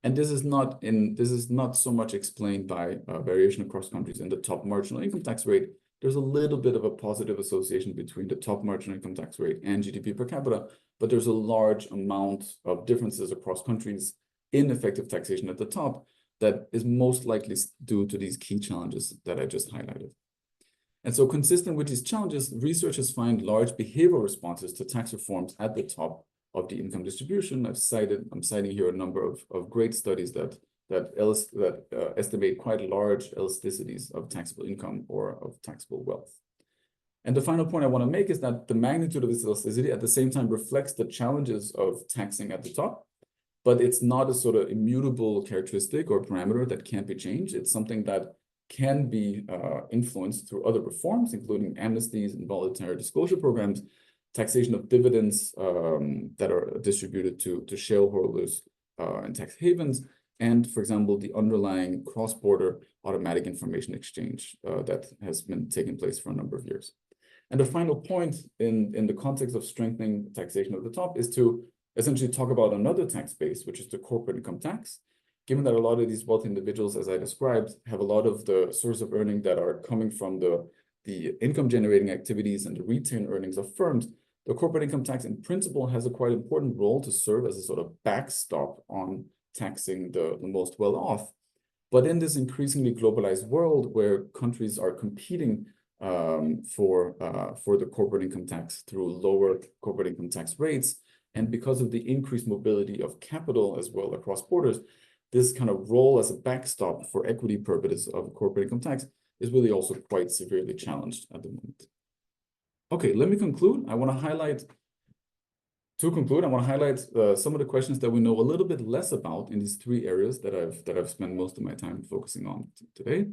B: And this is not so much explained by variation across countries in the top marginal income tax rate. There's a little bit of a positive association between the top marginal income tax rate and GDP per capita, but there's a large amount of differences across countries in effective taxation at the top that is most likely due to these key challenges that I just highlighted. And so consistent with these challenges, researchers find large behavioral responses to tax reforms at the top of the income distribution. I'm citing here a number of great studies that estimate quite large elasticities of taxable income or of taxable wealth. And the final point I want to make is that the magnitude of this elasticity at the same time reflects the challenges of taxing at the top, but it's not a sort of immutable characteristic or parameter that can't be changed. It's something that can be influenced through other reforms, including amnesties and voluntary disclosure programs, taxation of dividends that are distributed to shareholders and tax havens, and, for example, the underlying cross-border automatic information exchange that has been taking place for a number of years. And the final point in the context of strengthening taxation at the top is to essentially talk about another tax base, which is the corporate income tax. Given that a lot of these wealthy individuals, as I described, have a lot of the source of earning that are coming from the income generating activities and the retained earnings of firms, the corporate income tax in principle has a quite important role to serve as a sort of backstop on taxing the most well-off. But in this increasingly globalized world where countries are competing for the corporate income tax through lower corporate income tax rates, and because of the increased mobility of capital as well across borders, this kind of role as a backstop for equity purposes of corporate income tax is really also quite severely challenged at the moment. Okay, let me conclude. I want to highlight some of the questions that we know a little bit less about in these three areas that I've spent most of my time focusing on today.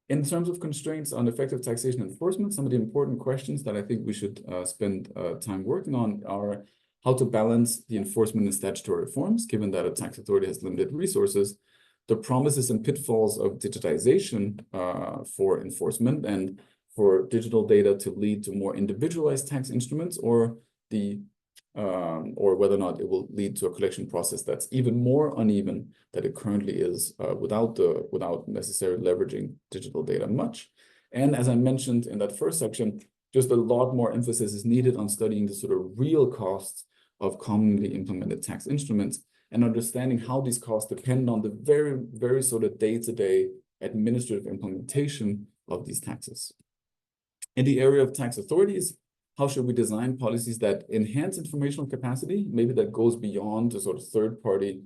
B: In terms of constraints on effective taxation enforcement, some of the important questions that I think we should spend time working on are how to balance the enforcement and statutory reforms, given that a tax authority has limited resources, the promises and pitfalls of digitization for enforcement, and for digital data to lead to more individualized tax instruments, or whether or not it will lead to a collection process that's even more uneven than it currently is without necessarily leveraging digital data much. And as I mentioned in that first section, just a lot more emphasis is needed on studying the sort of real costs of commonly implemented tax instruments and understanding how these costs depend on the very, very sort of day-to-day administrative implementation of these taxes. In the area of tax authorities, how should we design policies that enhance informational capacity, maybe that goes beyond the sort of third-party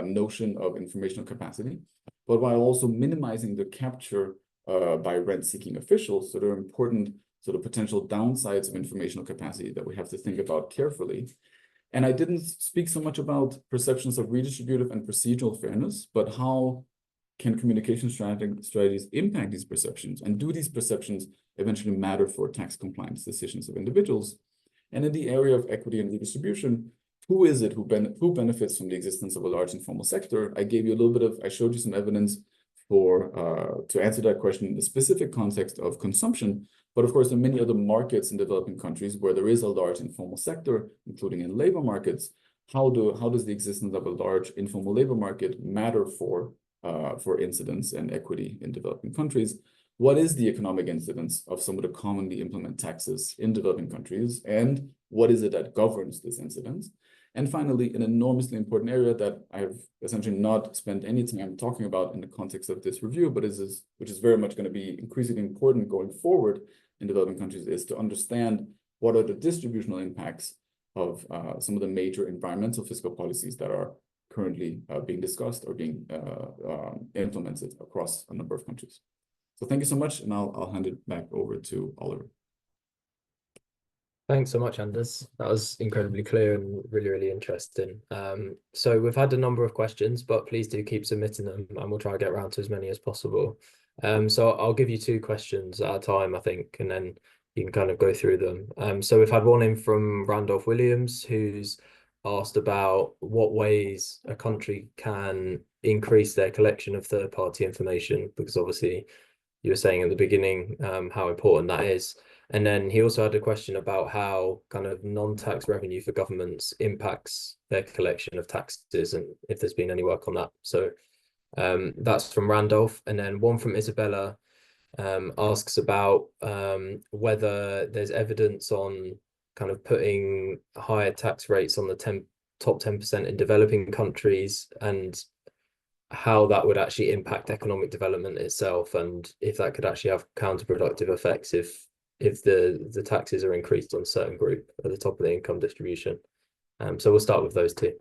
B: notion of informational capacity, but while also minimizing the capture by rent-seeking officials? So there are important sort of potential downsides of informational capacity that we have to think about carefully. And I didn't speak so much about perceptions of redistributive and procedural fairness, but how can communication strategies impact these perceptions? And do these perceptions eventually matter for tax compliance decisions of individuals? And in the area of equity and redistribution, who is it who benefits from the existence of a large informal sector? I showed you some evidence to answer that question in the specific context of consumption. But of course, there are many other markets in developing countries where there is a large informal sector, including in labor markets. How does the existence of a large informal labor market matter for incidence and equity in developing countries? What is the economic incidence of some of the commonly implemented taxes in developing countries? And what is it that governs this incidence? And finally, an enormously important area that I've essentially not spent any time talking about in the context of this review, but which is very much going to be increasingly important going forward in developing countries, is to understand what are the distributional impacts of some of the major environmental fiscal policies that are currently being discussed or being implemented across a number of countries. So thank you so much, and I'll hand it back over to Oliver.
A: Thanks so much, Anders. That was incredibly clear and really, really interesting. So we've had a number of questions, but please do keep submitting them and we'll try to get around to as many as possible. So I'll give you 2 questions at a time, I think, and then you can kind of go through them. So we've had one in from Randolph Williams, who's asked about what ways a country can increase their collection of third-party information, because obviously you were saying at the beginning how important that is. And then he also had a question about how kind of non-tax revenue for governments impacts their collection of taxes and if there's been any work on that. So that's from Randolph. And then one from Isabella asks about whether there's evidence on kind of putting higher tax rates on the top 10% in developing countries, and how that would actually impact economic development itself, and if that could actually have counterproductive effects if the taxes are increased on a certain group at the top of the income distribution. So we'll start with those 2.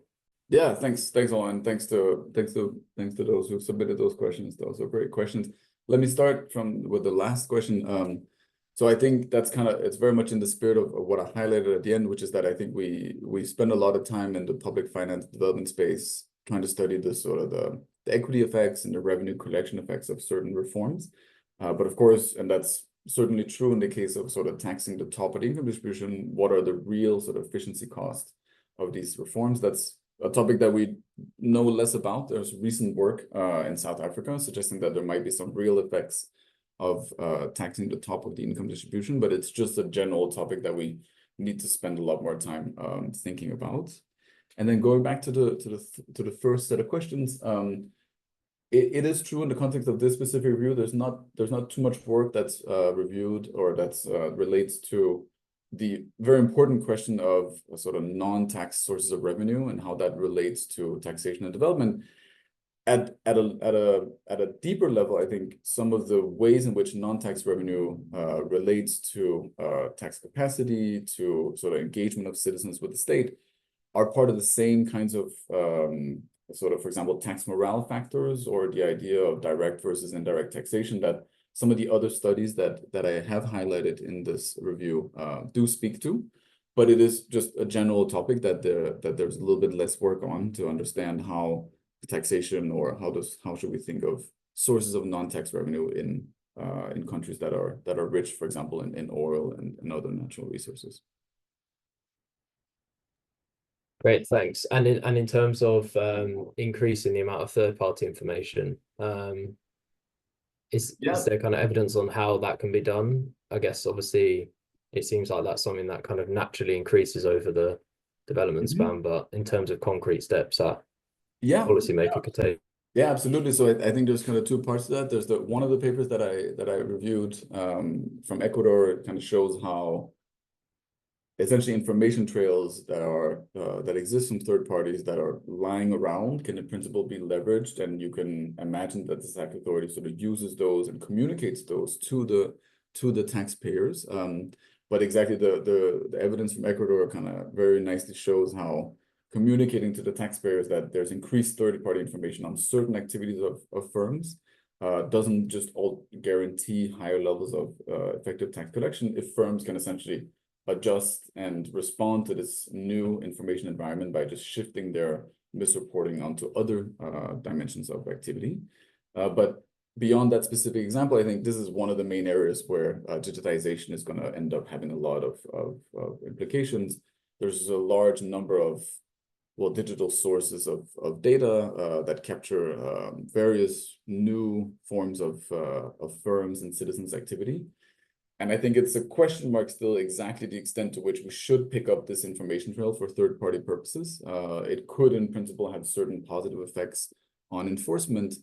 B: Yeah, thanks, Owen. Thanks to those who submitted those questions. Those are great questions. Let me start with the last question. So I think it's very much in the spirit of what I highlighted at the end, which is that I think we spend a lot of time in the public finance development space trying to study the equity effects and the revenue collection effects of certain reforms. But of course, and that's certainly true in the case of sort of taxing the top of the income distribution, what are the real sort of efficiency costs of these reforms? That's a topic that we know less about. There's recent work in South Africa suggesting that there might be some real effects of taxing the top of the income distribution, but it's just a general topic that we need to spend a lot more time thinking about. And then going back to the first set of questions, it is true in the context of this specific review, there's not too much work that's reviewed or that's relates to the very important question of sort of non-tax sources of revenue and how that relates to taxation and development. At a deeper level, I think some of the ways in which non-tax revenue relates to tax capacity, to sort of engagement of citizens with the state, are part of the same kinds of sort of, for example, tax morale factors, or the idea of direct versus indirect taxation that some of the other studies that I have highlighted in this review do speak to. But it is just a general topic that there's a little bit less work on to understand how taxation, or how should we think of sources of non-tax revenue in countries that are rich, for example, in oil and other natural resources.
A: Great, thanks. And in terms of increasing the amount of third-party information, is there kind of evidence on how that can be done? I guess obviously it seems like that's something that kind of naturally increases over the development span, but in terms of concrete steps that policymaker could take.
B: Yeah, absolutely. So I think there's kind of 2 parts to that. There's one of the papers that I reviewed from Ecuador. It kind of shows how essentially information trails that exist from third parties that are lying around can in principle be leveraged, and you can imagine that the tax authority sort of uses those and communicates those to the taxpayers. But exactly the evidence from Ecuador kind of very nicely shows how communicating to the taxpayers that there's increased third-party information on certain activities of firms doesn't just all guarantee higher levels of effective tax collection if firms can essentially adjust and respond to this new information environment by just shifting their misreporting onto other dimensions of activity. But beyond that specific example, I think this is one of the main areas where digitization is going to end up having a lot of implications. There's a large number of digital sources of data that capture various new forms of firms and citizens' activity. And I think it's a question mark still exactly the extent to which we should pick up this information trail for third-party purposes. It could, in principle, have certain positive effects on enforcement.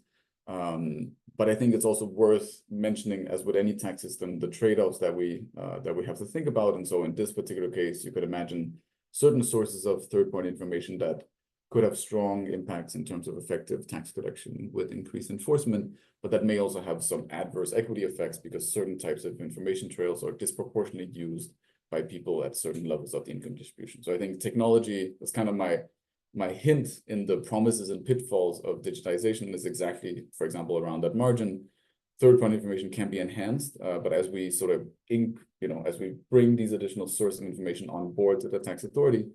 B: But I think it's also worth mentioning, as with any tax system, the trade-offs that we have to think about. And so in this particular case, you could imagine certain sources of third-party information that could have strong impacts in terms of effective tax collection with increased enforcement, but that may also have some adverse equity effects because certain types of information trails are disproportionately used by people at certain levels of the income distribution. So I think technology, that's kind of my hint in the promises and pitfalls of digitization, is exactly, for example, around that margin. Third-party information can be enhanced, but as we sort of as we bring these additional sources of information on board to the tax authority,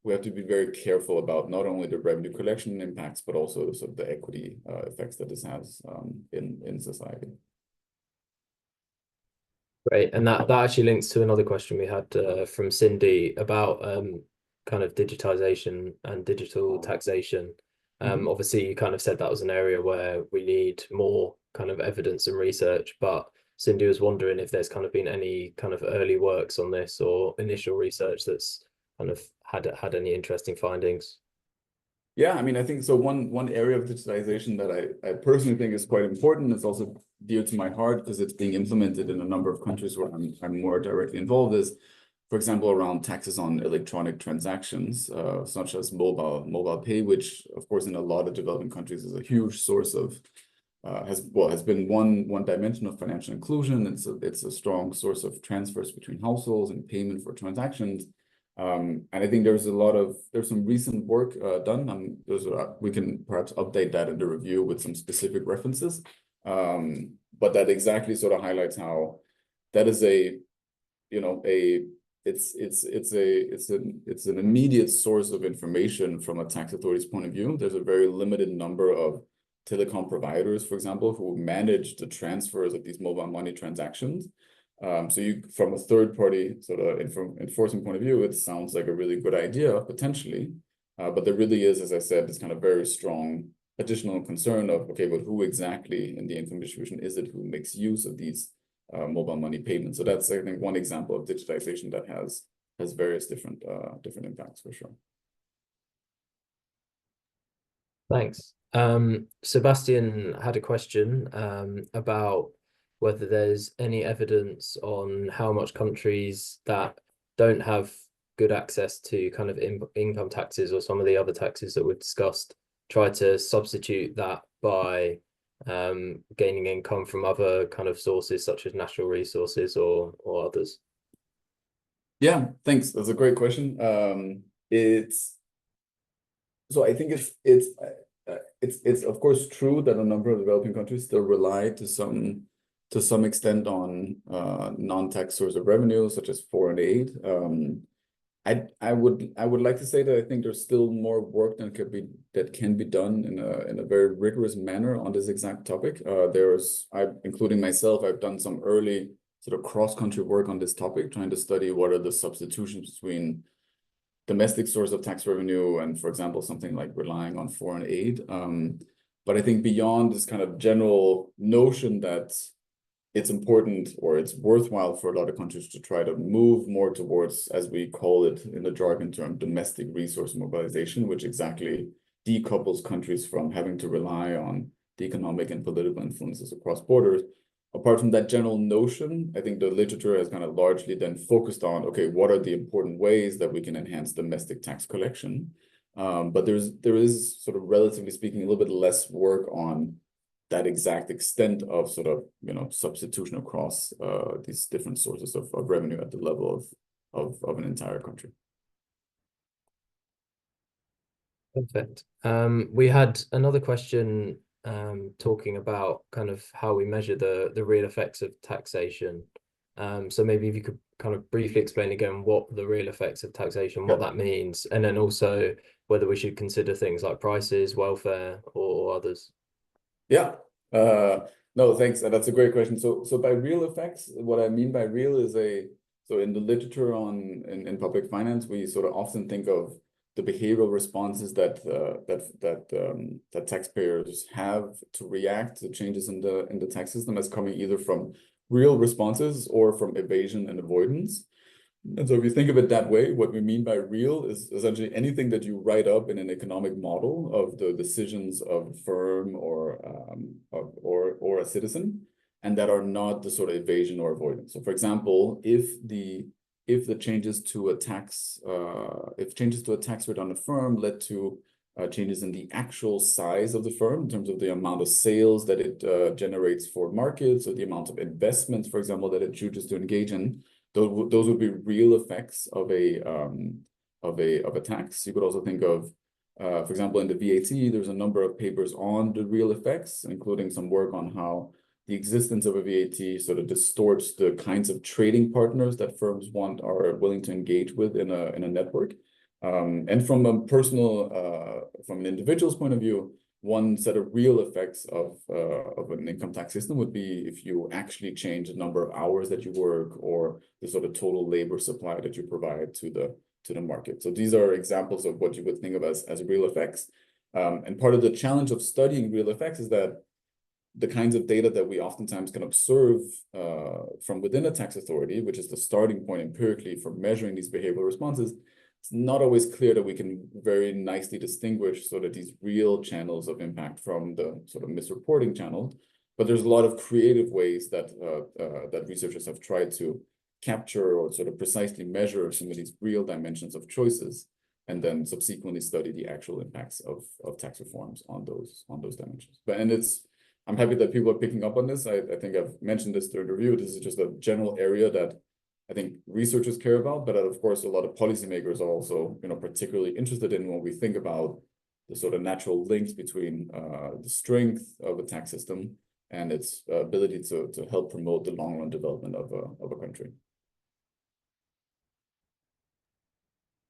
B: we have to be very careful about not only the revenue collection impacts, but also sort of the equity effects that this has in society.
A: Great, and that actually links to another question we had from Cindy about kind of digitization and digital taxation. Obviously, you kind of said that was an area where we need more kind of evidence and research, but Cindy was wondering if there's kind of been any kind of early works on this or initial research that's kind of had any interesting findings.
B: Yeah, I mean, I think so. One area of digitization that I personally think is quite important. It's also dear to my heart because it's being implemented in a number of countries where I'm more directly involved. Is, for example, around taxes on electronic transactions, such as mobile pay, which of course in a lot of developing countries is a huge source of has been one dimension of financial inclusion. It's a strong source of transfers between households and payment for transactions. And I think there's some recent work done. We can perhaps update that in the review with some specific references. But that exactly sort of highlights how that is it's an immediate source of information from a tax authority's point of view. There's a very limited number of telecom providers, for example, who manage the transfers of these mobile money transactions. So from a third party sort of enforcement point of view, it sounds like a really good idea potentially, but there really is, as I said, this kind of very strong additional concern of, okay, but who exactly in the income distribution is it who makes use of these mobile money payments? So that's, I think, one example of digitization that has various different impacts for sure.
A: Thanks. Sebastian had a question about whether there's any evidence on how much countries that don't have good access to kind of income taxes or some of the other taxes that we've discussed try to substitute that by gaining income from other kind of sources such as natural resources or others.
B: Yeah, thanks. That's a great question. So I think it's of course true that a number of developing countries still rely to some extent on non-tax source of revenue, such as foreign aid. I would like to say that I think there's still more work that can be done in a very rigorous manner on this exact topic. Including myself, I've done some early sort of cross-country work on this topic, trying to study what are the substitutions between domestic source of tax revenue and, for example, something like relying on foreign aid. But I think beyond this kind of general notion that it's important or it's worthwhile for a lot of countries to try to move more towards, as we call it in the jargon term, domestic resource mobilization, which exactly decouples countries from having to rely on the economic and political influences across borders. Apart from that general notion, I think the literature has kind of largely then focused on, okay, what are the important ways that we can enhance domestic tax collection? But there is sort of, relatively speaking, a little bit less work on that exact extent of sort of, substitution across these different sources of revenue at the level of an entire country.
A: Perfect. We had another question talking about kind of how we measure the real effects of taxation. So maybe if you could kind of briefly explain again what the real effects of taxation, what that means, and then also whether we should consider things like prices, welfare, or others.
B: Yeah, No, thanks. That's a great question. So by real effects, what I mean by real is so in the literature in public finance, we sort of often think of the behavioral responses that taxpayers have to react to changes in the tax system as coming either from real responses or from evasion and avoidance. And so if you think of it that way, what we mean by real is essentially anything that you write up in an economic model of the decisions of a firm or a citizen, and that are not the sort of evasion or avoidance. So for example, if changes to a tax rate on a firm led to changes in the actual size of the firm in terms of the amount of sales that it generates for markets, or the amount of investments, for example, that it chooses to engage in, those would be real effects of a tax. You could also think of, for example, in the VAT, there's a number of papers on the real effects, including some work on how the existence of a VAT sort of distorts the kinds of trading partners that firms are willing to engage with in a network. And from an individual's point of view, one set of real effects of an income tax system would be if you actually change the number of hours that you work, or the sort of total labor supply that you provide to the market. So these are examples of what you would think of as real effects. And part of the challenge of studying real effects is that the kinds of data that we oftentimes can observe from within a tax authority, which is the starting point empirically for measuring these behavioral responses, it's not always clear that we can very nicely distinguish sort of these real channels of impact from the sort of misreporting channel. But there's a lot of creative ways that researchers have tried to capture or sort of precisely measure some of these real dimensions of choices, and then subsequently study the actual impacts of tax reforms on those dimensions. I'm happy that people are picking up on this. I think I've mentioned this during the review. This is just a general area that I think researchers care about, but of course, a lot of policymakers are also, particularly interested in when we think about the sort of natural links between the strength of a tax system and its ability to help promote the long-run development of a country.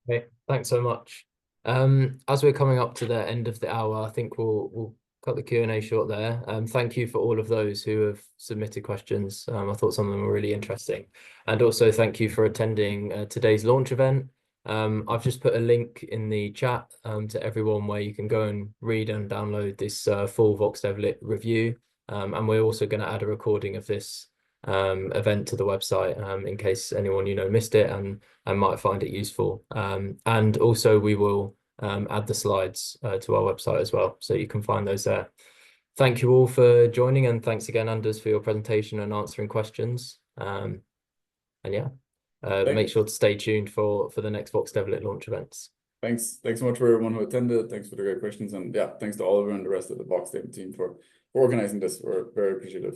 A: Okay, thanks so much. As we're coming up to the end of the hour, I think we'll cut the Q&A short there. Thank you for all of those who have submitted questions. I thought some of them were really interesting. And also thank you for attending today's launch event. I've just put a link in the chat to everyone where you can go and read and download this full VoxDevLit review. And we're also going to add a recording of this event to the website in case anyone missed it and might find it useful. And also we will add the slides to our website as well, so you can find those there. Thank you all for joining, and thanks again, Anders, for your presentation and answering questions. And yeah, make sure to stay tuned for the next VoxDevLit launch events.
B: Thanks so much for everyone who attended. Thanks for the great questions, and yeah, thanks to Oliver and the rest of the VoxDev team for organizing this. We're very appreciative.